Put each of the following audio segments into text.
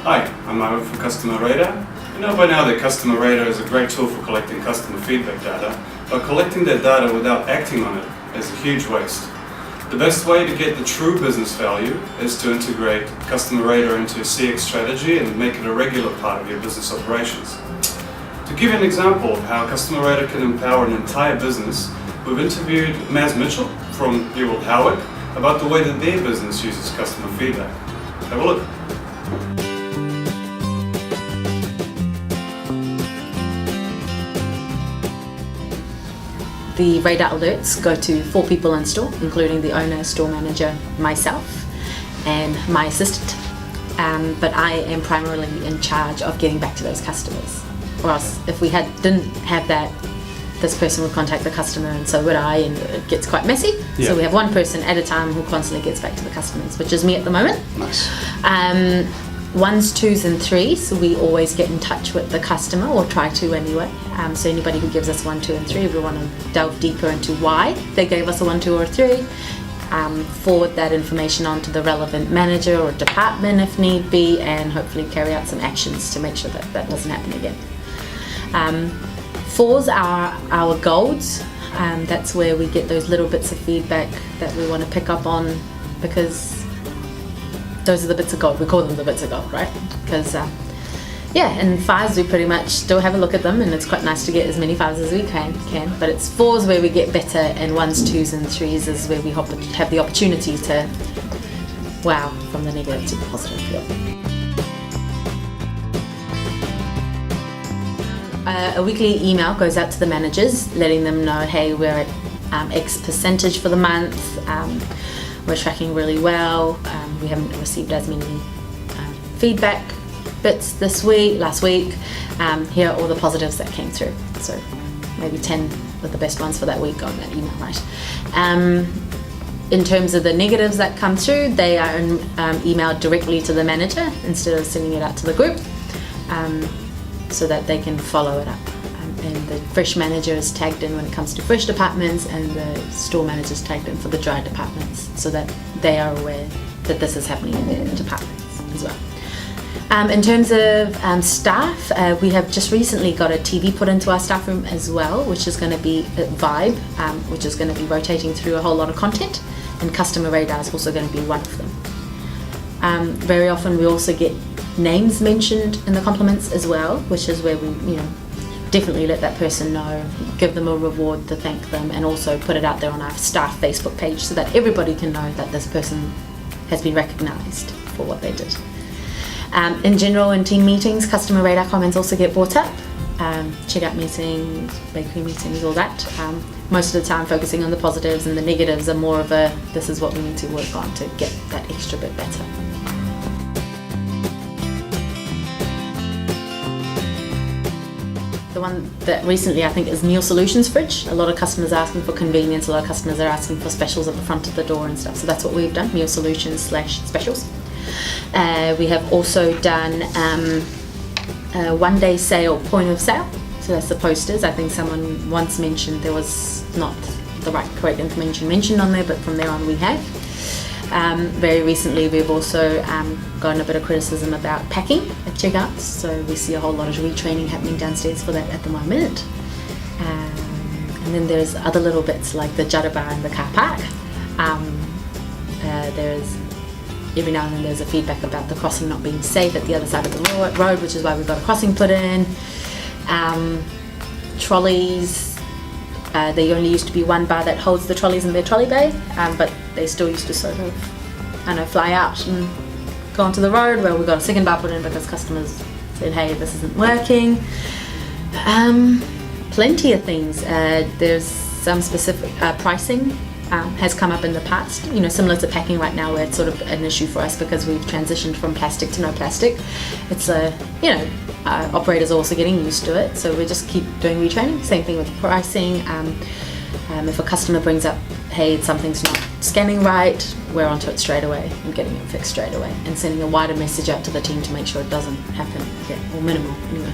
Hi, I'm Mo from Customer Radar. You know by now that Customer Radar is a great tool for collecting customer feedback data, but collecting that data without acting on it is a huge waste. The best way to get the true business value is to integrate Customer Radar into your CX strategy and make it a regular part of your business operations. To give you an example of how Customer Radar can empower an entire business, we've interviewed Mazz Mitchell from World Howick about the way that their business uses customer feedback. Have a look. The radar alerts go to 4 people in store, including the owner, store manager, myself, and my assistant. But I am primarily in charge of getting back to those customers. Or else, if we didn't have that, this person would contact the customer, and so would I, and it gets quite messy. Yeah. So we have one person at a time who constantly gets back to the customers, which is me at the moment. Nice. 1s, 2s and 3s, we always get in touch with the customer, or try to anyway. So anybody who gives us 1, 2 and 3, we want to delve deeper into why they gave us a 1, 2 or 3. Forward that information on to the relevant manager or department if need be, and hopefully carry out some actions to make sure that that doesn't happen again. 4s are our golds. That's where we get those little bits of feedback that we want to pick up on, because those are the bits of gold. We call them the bits of gold, right? Because and 5s we pretty much still have a look at them, and it's quite nice to get as many 5s as we can. But it's 4s where we get better, and 1s, 2s and 3s is where we have the opportunity to wow from the negative to the positive. A weekly email goes out to the managers letting them know, hey, we're at X percentage for the month, we're tracking really well, we haven't received as many feedback bits last week, here are all the positives that came through. So maybe 10 of the best ones for that week on that email, right? In terms of the negatives that come through, they are emailed directly to the manager instead of sending it out to the group, so that they can follow it up. And the fresh manager is tagged in when it comes to fresh departments, and the store manager is tagged in for the dry departments, so that they are aware that this is happening in their departments as well. In terms of staff, we have just recently got a TV put into our staff room as well, which is going to be a Vibe, which is going to be rotating through a whole lot of content, and Customer Radar is also going to be one of them. Very often we also get names mentioned in the compliments as well, which is where we definitely let that person know, give them a reward to thank them, and also put it out there on our staff Facebook page so that everybody can know that this person has been recognised for what they did. In general, in team meetings, Customer Radar comments also get brought up. Checkout meetings, bakery meetings, all that. Most of the time focusing on the positives, and the negatives are more of a, this is what we need to work on to get that extra bit better. The one that recently I think is Meal Solutions Fridge. A lot of customers are asking for convenience, a lot of customers are asking for specials at the front of the door and stuff. So that's what we've done, Meal Solutions / specials. We have also done a 1-day sale point of sale. So that's the posters. I think someone once mentioned there was not the correct information mentioned on there, but from there on we have. Very recently we've also gotten a bit of criticism about packing at checkouts, so we see a whole lot of retraining happening downstairs for that at the moment. And then there's other little bits like the judder bar in the car park. There's every now and then there's a feedback about the crossing not being safe at the other side of the road, which is why we've got a crossing put in. Trolleys. There only used to be one bar that holds the trolleys in their trolley bay, but they still used to sort of, fly out and go onto the road. Well, we got a second bar put in because customers said, hey, this isn't working. Plenty of things. There's some specific pricing has come up in the past, similar to packing right now, where it's sort of an issue for us because we've transitioned from plastic to no plastic. It's operators are also getting used to it, so we just keep doing retraining. Same thing with pricing. If a customer brings up, hey, something's not scanning right, we're onto it straight away and getting it fixed straight away, and sending a wider message out to the team to make sure it doesn't happen again, or minimal anyway.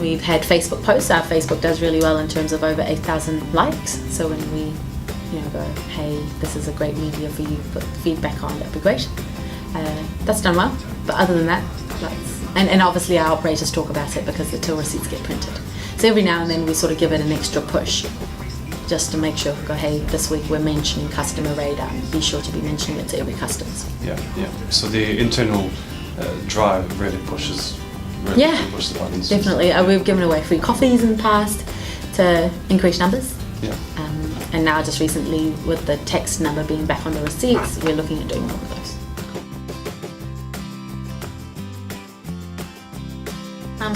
We've had Facebook posts. Our Facebook does really well in terms of over 8,000 likes. So when we go, hey, this is a great media for you, put feedback on, that'd be great. That's done well, but other than that, and obviously our operators talk about it because the till receipts get printed. So every now and then we sort of give it an extra push, just to make sure, go, hey, this week we're mentioning customer radar, be sure to be mentioning it to every customer. Yeah. So the internal drive really pushes push the buttons. Definitely. We've given away free coffees in the past to increase numbers. Yeah. And now just recently with the text number being back on the receipts, we're looking at doing more of those.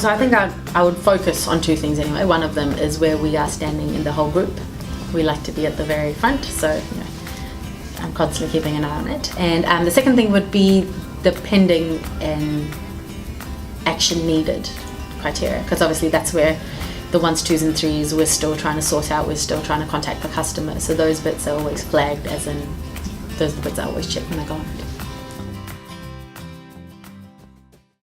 So I think I would focus on two things anyway. One of them is where we are standing in the whole group. We like to be at the very front, so I'm constantly keeping an eye on it. And the second thing would be the pending and action needed criteria, because obviously that's where the 1s, 2s and 3s we're still trying to sort out, we're still trying to contact the customer. So those bits are always flagged, as in those are the bits I always check when I go on.